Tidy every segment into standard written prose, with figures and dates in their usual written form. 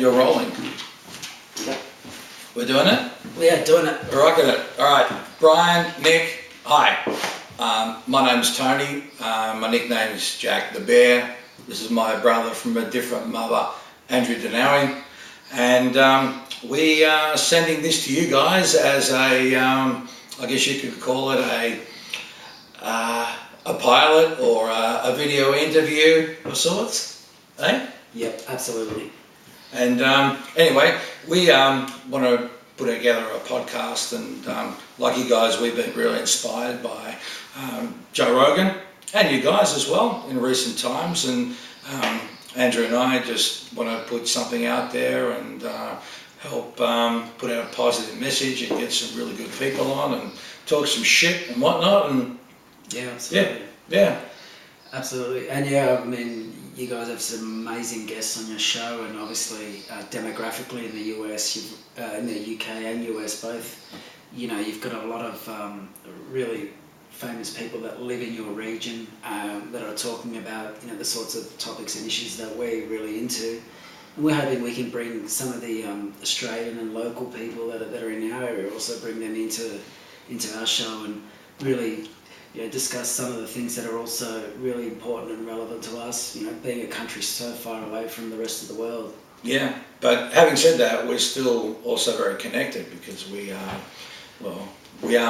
And you're rolling. Yep. We're doing it? We are doing it. We're rocking it. All right. Brian, Nick, hi. My name's Tony. My nickname is Jack the Bear. This is my brother from a different mother, Andrew Denawi. And we are sending this to you guys as a, I guess you could call it a pilot or a video interview of sorts, eh? Yep, absolutely. And anyway, we want to put together a podcast, and like you guys, we've been really inspired by Joe Rogan and you guys as well in recent times. And Andrew and I just want to put something out there and help put out a positive message and get some really good people on and talk some shit and whatnot. And yeah, absolutely. Yeah. Absolutely. And yeah, I mean, you guys have some amazing guests on your show, and obviously demographically in the US, in the UK and US both, you know, you've got a lot of really famous people that live in your region that are talking about, you know, the sorts of topics and issues that we're really into. And we're hoping we can bring some of the Australian and local people that are in our area, also bring them into our show and really, you know, discuss some of the things that are also really important and relevant to us, you know, being a country so far away from the rest of the world. Yeah, but having said that, we're still also very connected because we are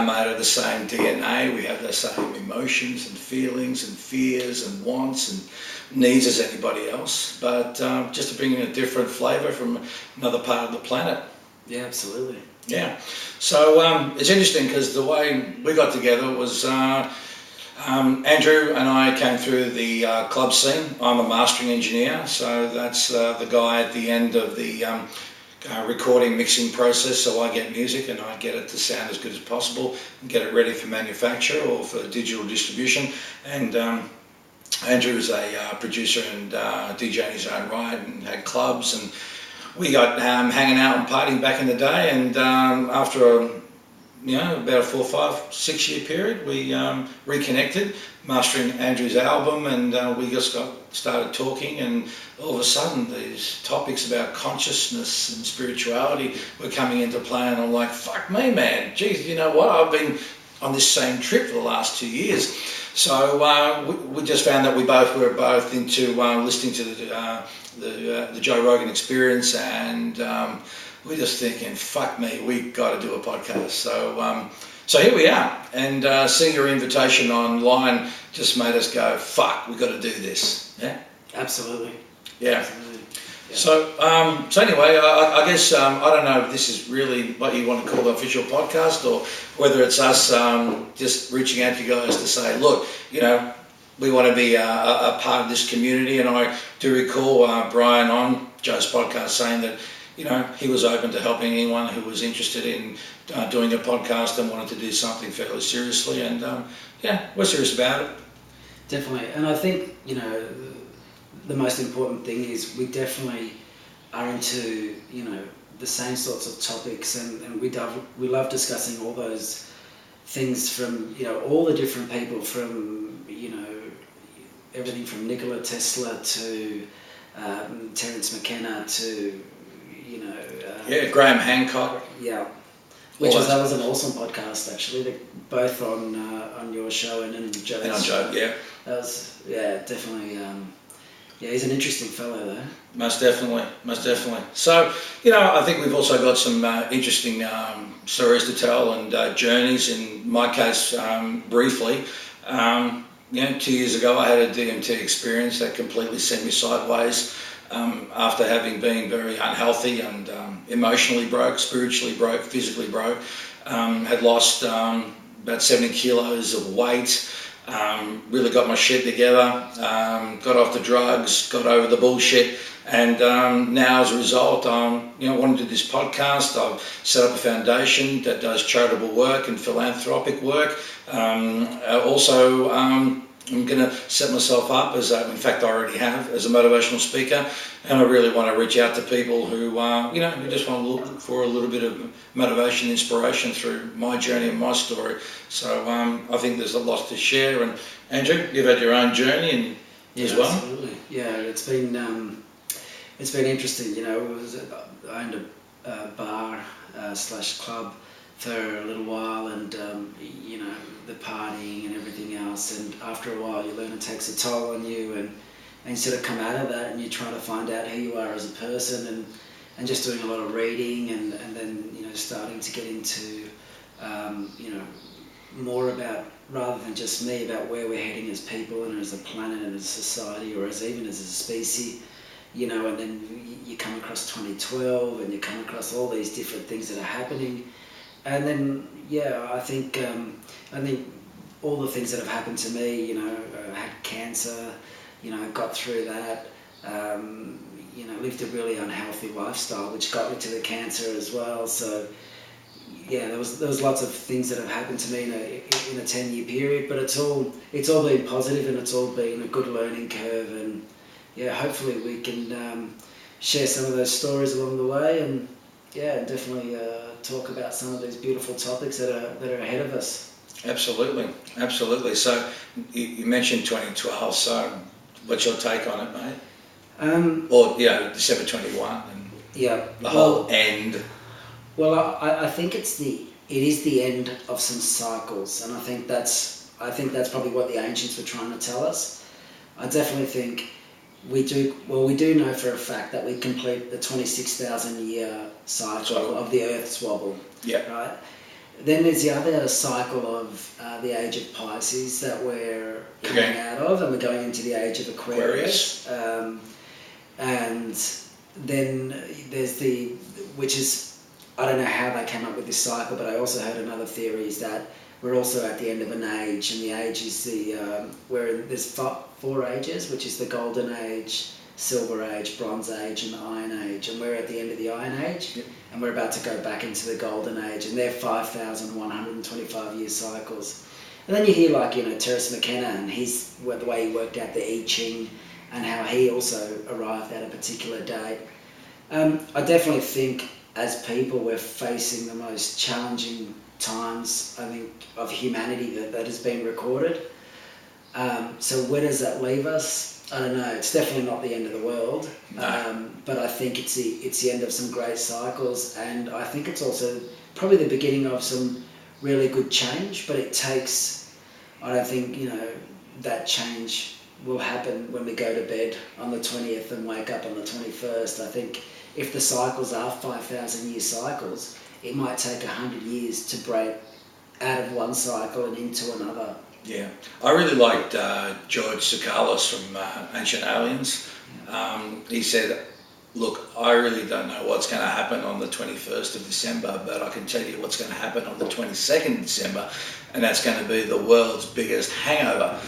made of the same DNA. We have the same emotions and feelings and fears and wants and needs as anybody else, but just to bring in a different flavour from another part of the planet. Yeah, absolutely. Yeah, so it's interesting because the way we got together was Andrew and I came through the club scene. I'm a mastering engineer, so that's the guy at the end of the recording mixing process. So I get music and I get it to sound as good as possible and get it ready for manufacture or for digital distribution. And Andrew is a producer and DJ in his own right and had clubs, and we got hanging out and partying back in the day, and after about a 4, 5, 6 year period, we reconnected, mastering Andrew's album, and we just started talking, and all of a sudden these topics about consciousness and spirituality were coming into play, and I'm like, fuck me, man, geez, you know what, I've been on this same trip for the last 2 years. So we just found that we were both into listening to the Joe Rogan Experience, and we're just thinking, fuck me, we got to do a podcast. So here we are, and seeing your invitation online just made us go, fuck, we got to do this. Yeah, absolutely. Yeah. Absolutely. Yeah. So anyway, I guess I don't know if this is really what you want to call the official podcast, or whether it's us just reaching out to you guys to say, look, you know, we want to be a part of this community. And I do recall Brian on Joe's podcast saying that, you know, he was open to helping anyone who was interested in doing a podcast and wanted to do something fairly seriously. And yeah, we're serious about it. Definitely. And I think, you know, the most important thing is we definitely are into, you know, the same sorts of topics, and we love discussing all those things from, you know, all the different people, from, you know, everything from Nikola Tesla to Terence McKenna to, you know... Graham Hancock. Yeah. That was an awesome podcast, actually. They're both on your show and Joe's. And on Joe, yeah. That was, definitely... Yeah, he's an interesting fellow, though. Most definitely. So, you know, I think we've also got some interesting stories to tell and journeys. In my case, briefly, you know, 2 years ago I had a DMT experience that completely sent me sideways after having been very unhealthy and emotionally broke, spiritually broke, physically broke. Had lost about 70 kilos of weight. Really got my shit together, got off the drugs, got over the bullshit, and now as a result, you know, I want to do this podcast. I've set up a foundation that does charitable work and philanthropic work. Also, I'm going to set myself up as, in fact, I already have, as a motivational speaker, and I really want to reach out to people who, you know, who just want to look for a little bit of motivation, inspiration through my journey and my story. So I think there's a lot to share. And Andrew, you've had your own journey as well. Absolutely. Yeah, it's been it's been interesting. You know, I owned a bar slash club for a little while, and you know, the partying and everything else. And after a while, you learn it takes a toll on you, and you sort of come out of that, and you try to find out who you are as a person, and just doing a lot of reading, and then, you know, starting to get into you know, more about, rather than just me, about where we're heading as people and as a planet and as a society, or as even as a species, you know. And then you come across 2012, and you come across all these different things that are happening, and then I think all the things that have happened to me, you know, I had cancer, you know, got through that, you know, lived a really unhealthy lifestyle, which got me to the cancer as well. So yeah, there was lots of things that have happened to me in a 10-year period, but it's all been positive, and it's all been a good learning curve. And yeah, hopefully we can share some of those stories along the way, and definitely talk about some of these beautiful topics that are ahead of us. Absolutely. So you mentioned 2012. So what's your take on it, mate? Or December 21 and the whole end. Well, I think it is the end of some cycles, and I think that's probably what the ancients were trying to tell us. I definitely think we do know for a fact that we complete the 26,000 year cycle of the Earth's wobble. Yeah. Right. Then there's the other cycle of the age of Pisces that we're coming out of, and we're going into the age of Aquarius. And then there's which is, I don't know how they came up with this cycle, but I also heard another theory is that we're also at the end of an age, and the age is where there's four ages, which is the Golden Age, Silver Age, Bronze Age, and the Iron Age, and we're at the end of the Iron Age, and we're about to go back into the Golden Age, and they're 5,125 year cycles. And then you hear, like, you know, Terence McKenna, and the way he worked out the I Ching, and how he also arrived at a particular date. I definitely think as people we're facing the most challenging times, I think, of humanity that has been recorded. So where does that leave us? I don't know. It's definitely not the end of the world, but I think it's the end of some great cycles, and I think it's also probably the beginning of some really good change. But it takes, I don't think, you know, that change will happen when we go to bed on the 20th and wake up on the 21st. I think if the cycles are 5,000 year cycles, it might take 100 years to break out of one cycle and into another. Yeah, I really liked George Tsoukalos from Ancient Aliens. He said, look, I really don't know what's going to happen on the 21st of December, but I can tell you what's going to happen on the 22nd of December, and that's going to be the world's biggest hangover.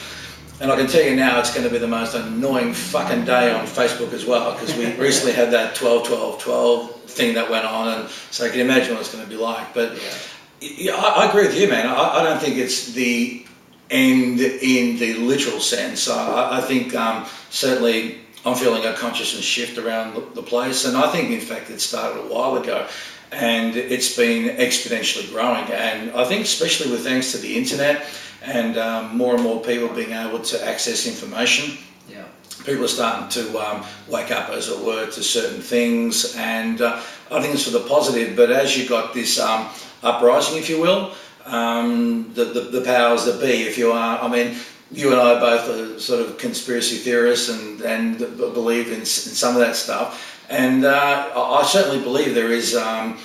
And I can tell you now, it's going to be the most annoying fucking day on Facebook as well, because we recently had that 12-12-12 thing that went on, and so you can imagine what it's going to be like. But yeah, I agree with you, man. I don't think it's the end in the literal sense. I think certainly I'm feeling a consciousness shift around the place, and I think in fact it started a while ago, and it's been exponentially growing. And I think especially with thanks to the internet and more and more people being able to access information, people are starting to wake up, as it were, to certain things, and I think it's for the positive. But as you got this uprising, if you will, the powers that be, if you are, I mean, you and I both are sort of conspiracy theorists and believe in some of that stuff, and I certainly believe there is a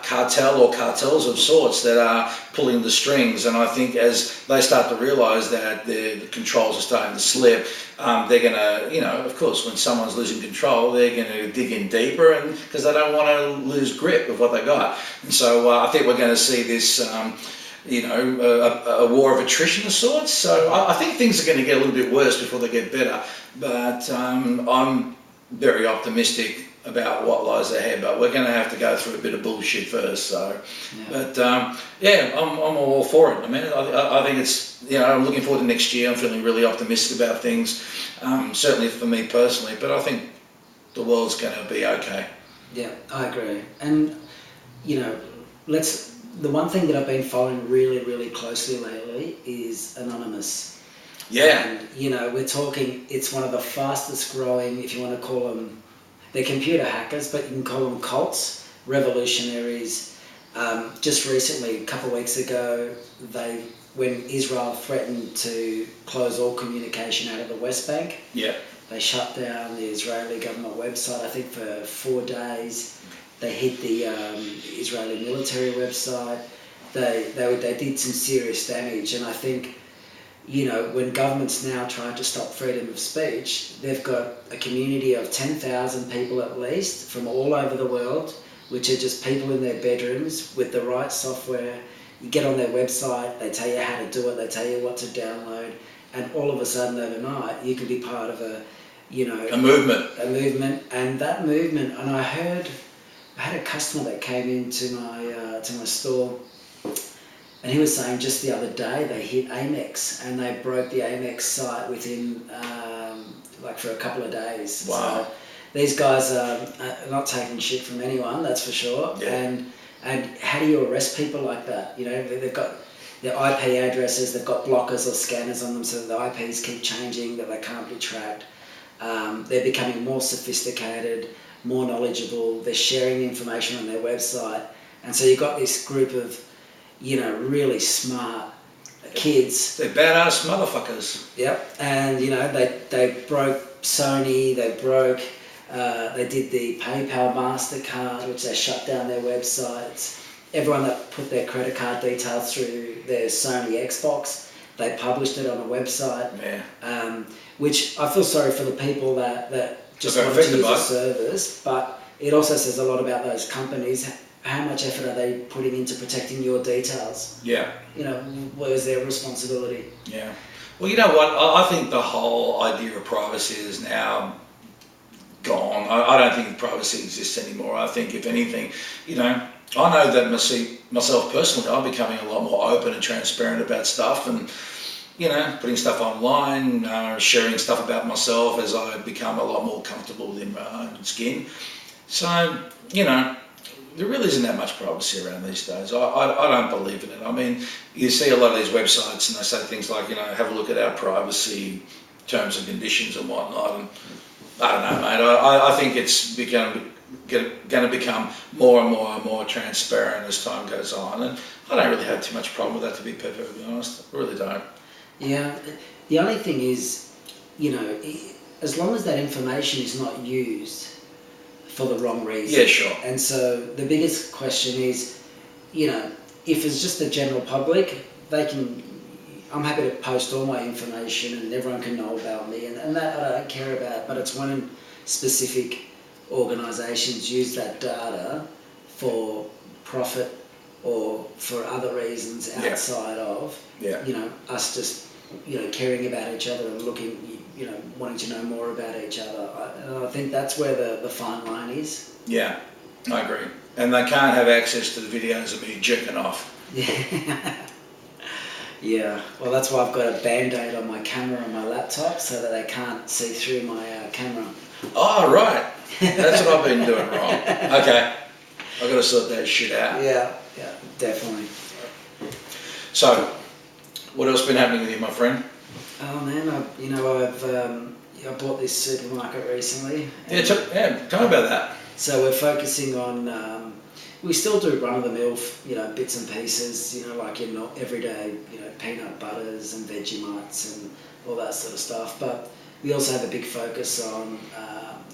cartel or cartels of sorts that are pulling the strings. And I think as they start to realise that the controls are starting to slip, they're going to, of course, when someone's losing control, they're going to dig in deeper, and because they don't want to lose grip of what they got. And so I think we're going to see this, a war of attrition of sorts. So I think things are going to get a little bit worse before they get better. But I'm very optimistic about what lies ahead, but we're going to have to go through a bit of bullshit first. So, but I'm all for it. I mean, I think it's, I'm looking forward to next year. I'm feeling really optimistic about things, certainly for me personally. But I think the world's going to be okay. Yeah, I agree. And the one thing that I've been following really, really closely lately is Anonymous. Yeah. And, you know, we're talking, it's one of the fastest growing, if you want to call them, they're computer hackers, but you can call them cults, revolutionaries. Just recently, a couple of weeks ago, when Israel threatened to close all communication out of the West Bank, Yeah. they shut down the Israeli government website, I think, for 4 days. They hit the Israeli military website. They did some serious damage, and I think, you know, when governments now try to stop freedom of speech, they've got a community of 10,000 people at least from all over the world, which are just people in their bedrooms with the right software. You get on their website, they tell you how to do it, they tell you what to download, and all of a sudden overnight you can be part of a movement. And that movement, and I had a customer that came into my to my store, and he was saying just the other day they hit Amex and they broke the Amex site within like for a couple of days. Wow. So these guys are not taking shit from anyone, that's for sure. Yeah. And how do you arrest people like that? You know, they've got their IP addresses, they've got blockers or scanners on them so that the IPs keep changing, that they can't be tracked. They're becoming more sophisticated, more knowledgeable, they're sharing information on their website. And so you've got this group of, you know, really smart kids. They're badass motherfuckers. Yep. And, you know, they broke Sony, they did the PayPal MasterCard, which they shut down their websites. Everyone that put their credit card details through their Sony Xbox, they published it on a website. Yeah. Which I feel sorry for the people that just They're wanted to use affected by the service, but it also says a lot about those companies. How much effort are they putting into protecting your details? Yeah. You know, where's their responsibility? Yeah. Well, you know what? I think the whole idea of privacy is now gone. I don't think privacy exists anymore. I think, if anything, you know, I know that myself personally, I'm becoming a lot more open and transparent about stuff, and, you know, putting stuff online, sharing stuff about myself as I become a lot more comfortable within my own skin. So, you know, there really isn't that much privacy around these days. I don't believe in it. I mean, you see a lot of these websites and they say things like, you know, have a look at our privacy terms and conditions and whatnot. And I don't know, mate. I think it's going to become more and more transparent as time goes on. And I don't really have too much problem with that, to be perfectly honest. I really don't. Yeah. The only thing is, you know, as long as that information is not used for the wrong reason. Yeah, sure. And so the biggest question is, you know, if it's just the general public, I'm happy to post all my information and everyone can know about me, and that I don't care about, but it's when specific organisations use that data for profit or for other reasons outside of, you know, us just, you know, caring about each other and looking, you know, wanting to know more about each other. I think that's where the fine line is. Yeah, I agree. And they can't have access to the videos of me jerking off. Yeah, well, that's why I've got a Band-Aid on my camera on my laptop so that they can't see through my camera. Oh, right. That's what I've been doing wrong. Okay. I've got to sort that shit out. Yeah, definitely. So, what else been happening with you, my friend? Oh man, I bought this supermarket recently. Yeah, tell me about that. So we're focusing on, we still do run-of-the-mill, you know, bits and pieces, you know, like your everyday, you know, peanut butters and Vegemites and all that sort of stuff. But we also have a big focus on,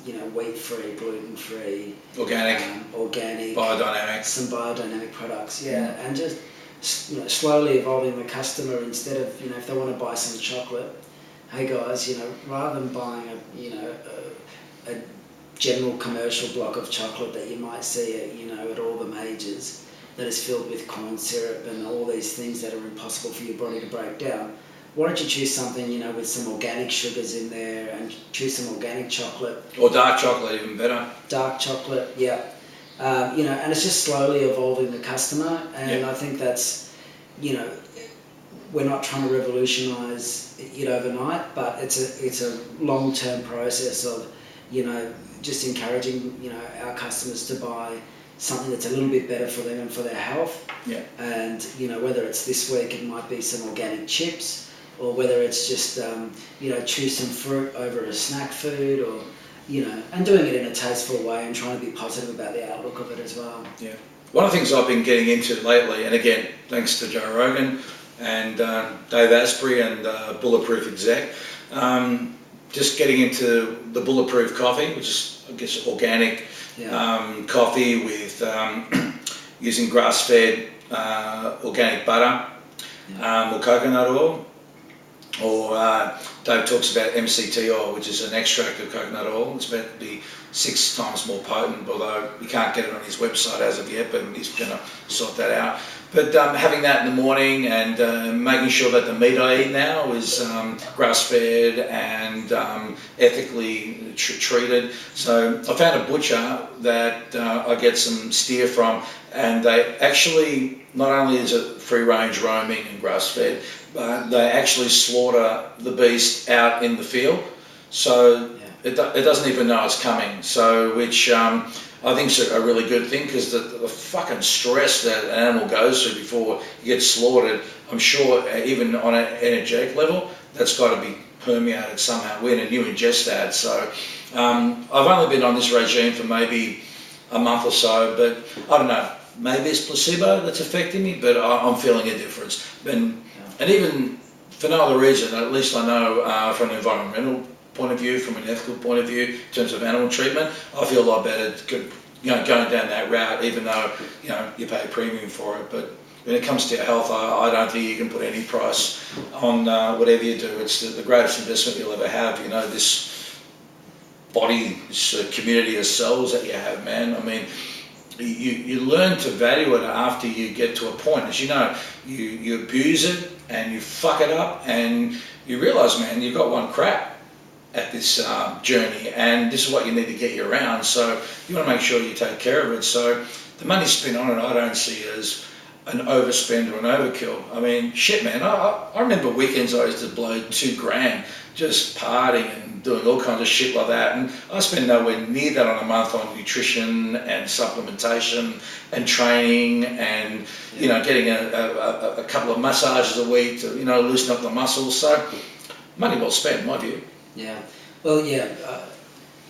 you know, wheat-free, gluten-free, organic, biodynamic, some biodynamic products, and just, you know, slowly evolving the customer. Instead of, you know, if they want to buy some chocolate, hey guys, you know, rather than buying a general commercial block of chocolate that you might see at, you know, at all the majors, that is filled with corn syrup and all these things that are impossible for your body to break down, why don't you choose something, you know, with some organic sugars in there, and choose some organic chocolate. Or dark chocolate, even better. Dark chocolate, yeah. You know, and it's just slowly evolving the customer, and I think that's, you know, we're not trying to revolutionise it overnight, but it's a long-term process of, you know, just encouraging, you know, our customers to buy something that's a little bit better for them and for their health. Yeah. And, you know, whether it's this week, it might be some organic chips. or whether it's just chew some fruit over a snack food, or and doing it in a tasteful way and trying to be positive about the outlook of it as well. Yeah. One of the things I've been getting into lately, and again, thanks to Joe Rogan and Dave Asprey and Bulletproof Exec, just getting into the Bulletproof coffee, which is, I guess, organic coffee with using grass-fed organic butter or coconut oil. Or Dave talks about MCT oil, which is an extract of coconut oil. It's meant to be 6 times more potent, although you can't get it on his website as of yet, but he's going to sort that out. But having that in the morning and making sure that the meat I eat now is grass-fed and ethically treated. So I found a butcher that I get some steer from, and they actually, not only is it free-range roaming and grass-fed, but they actually slaughter the beast out in the field. So it doesn't even know it's coming. So which I think is a really good thing, because the fucking stress that an animal goes through before he gets slaughtered, I'm sure even on an energetic level, that's got to be permeated somehow when you ingest that. So I've only been on this regime for maybe a month or so, but I don't know, maybe it's placebo that's affecting me, but I'm feeling a difference. And even for no other reason, at least I know from an environmental point of view, from an ethical point of view, in terms of animal treatment, I feel a lot better going down that route, even though you pay a premium for it. But when it comes to your health, I don't think you can put any price on whatever you do. It's the greatest investment you'll ever have. This body, this community of cells that you have, man. I mean, you learn to value it after you get to a point. As you know, you abuse it and you fuck it up, and you realise, man, you've got one crap at this journey, and this is what you need to get you around. So you want to make sure you take care of it. So the money spent on it, I don't see as an overspend or an overkill. I mean, shit, man, I remember weekends I used to blow $2,000 just partying and doing all kinds of shit like that, and I spend nowhere near that on a month on nutrition and supplementation and training and getting a couple of massages a week to loosen up the muscles. So money well spent, in my view. Yeah, well,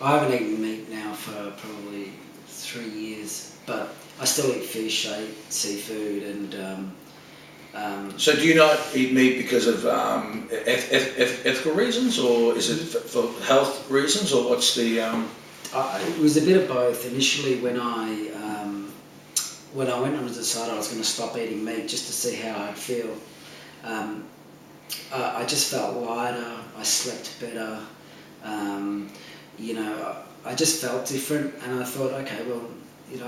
I haven't eaten meat now for probably 3 years, but I still eat fish, I eat seafood, and so do you not eat meat because of ethical reasons, or is it for health reasons, or what's the... It was a bit of both. Initially, when I went on to decide I was going to stop eating meat just to see how I'd feel, I just felt lighter, I slept better, I just felt different, and I thought, okay, well,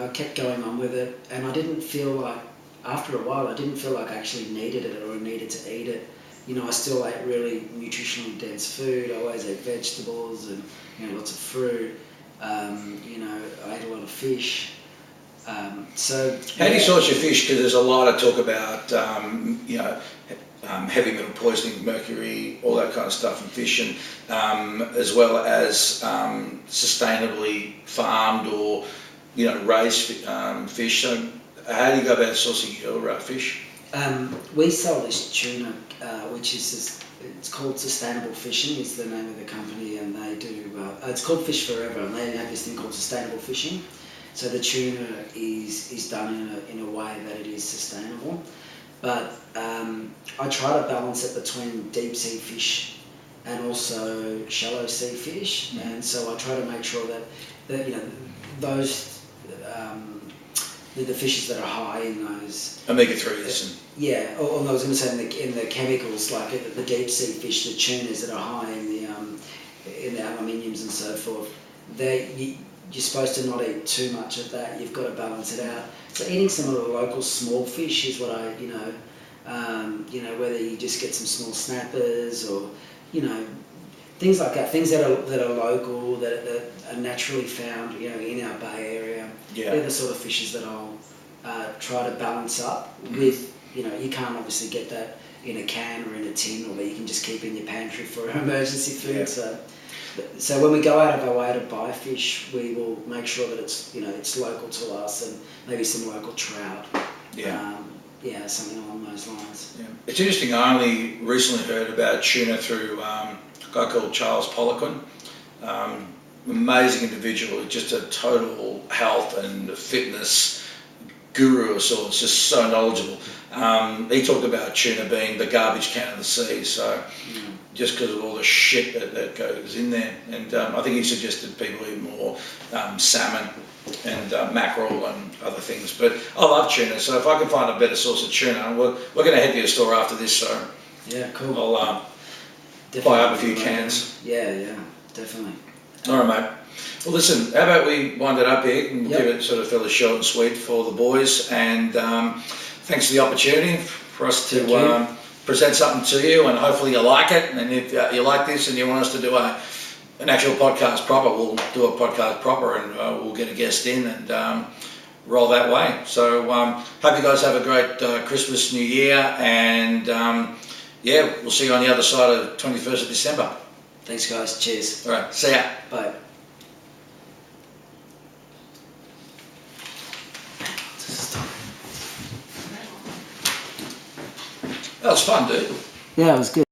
I kept going on with it, and I didn't feel like, after a while, I didn't feel like I actually needed it or needed to eat it. I still ate really nutritionally dense food. I always ate vegetables and lots of fruit. I ate a lot of fish. So how do you source your fish? Because there's a lot of talk about heavy metal poisoning, mercury, all that kind of stuff in fish, and as well as sustainably farmed or raised fish. So how do you go about sourcing your fish? We sell this tuna, which is it's called Sustainable Fishing, is the name of the company, and they do. It's called Fish Forever, and they have this thing called Sustainable Fishing. So the tuna is done in a way that it is sustainable, but I try to balance it between deep sea fish and also shallow sea fish, and so I try to make sure that those. The fishes that are high in those omega-3s. I was going to say in the chemicals, like the deep sea fish, the tunas that are high in the aluminiums and so forth. You're supposed to not eat too much of that. You've got to balance it out. So eating some of the local small fish is what I whether you just get some small snappers or things like that, things that are local, that are naturally found, in our Bay Area. Yeah. They're the sort of fishes that I'll try to balance up with. You can't obviously get that in a can or in a tin, or that you can just keep in your pantry for emergency food. Yeah. So when we go out of our way to buy fish, we will make sure that it's local to us, and maybe some local trout. Yeah. yeah, something along those lines. Yeah. It's interesting. I only recently heard about tuna through a guy called Charles Poliquin. Amazing individual, just a total health and fitness guru of sorts, just so knowledgeable. He talked about tuna being the garbage can of the sea, so just because of all the shit that goes in there. And I think he suggested people eat more salmon and mackerel and other things. But I love tuna, so if I can find a better source of tuna, we're going to head to your store after this, so yeah, cool. I'll buy up a few cans. Yeah, definitely. All right, mate. Well, listen, how about we wind it up here and Yep. keep it sort of fairly short and sweet for the boys. And thanks for the opportunity for us Thank to you. present something to you, and hopefully you like it. And if you like this and you want us to do an actual podcast proper, we'll do a podcast proper, and we'll get a guest in and roll that way. So hope you guys have a great Christmas, New Year, and yeah, we'll see you on the other side of 21st of December. Thanks, guys. Cheers. All right, see ya. Bye. That That was fun, dude. Yeah, it was good.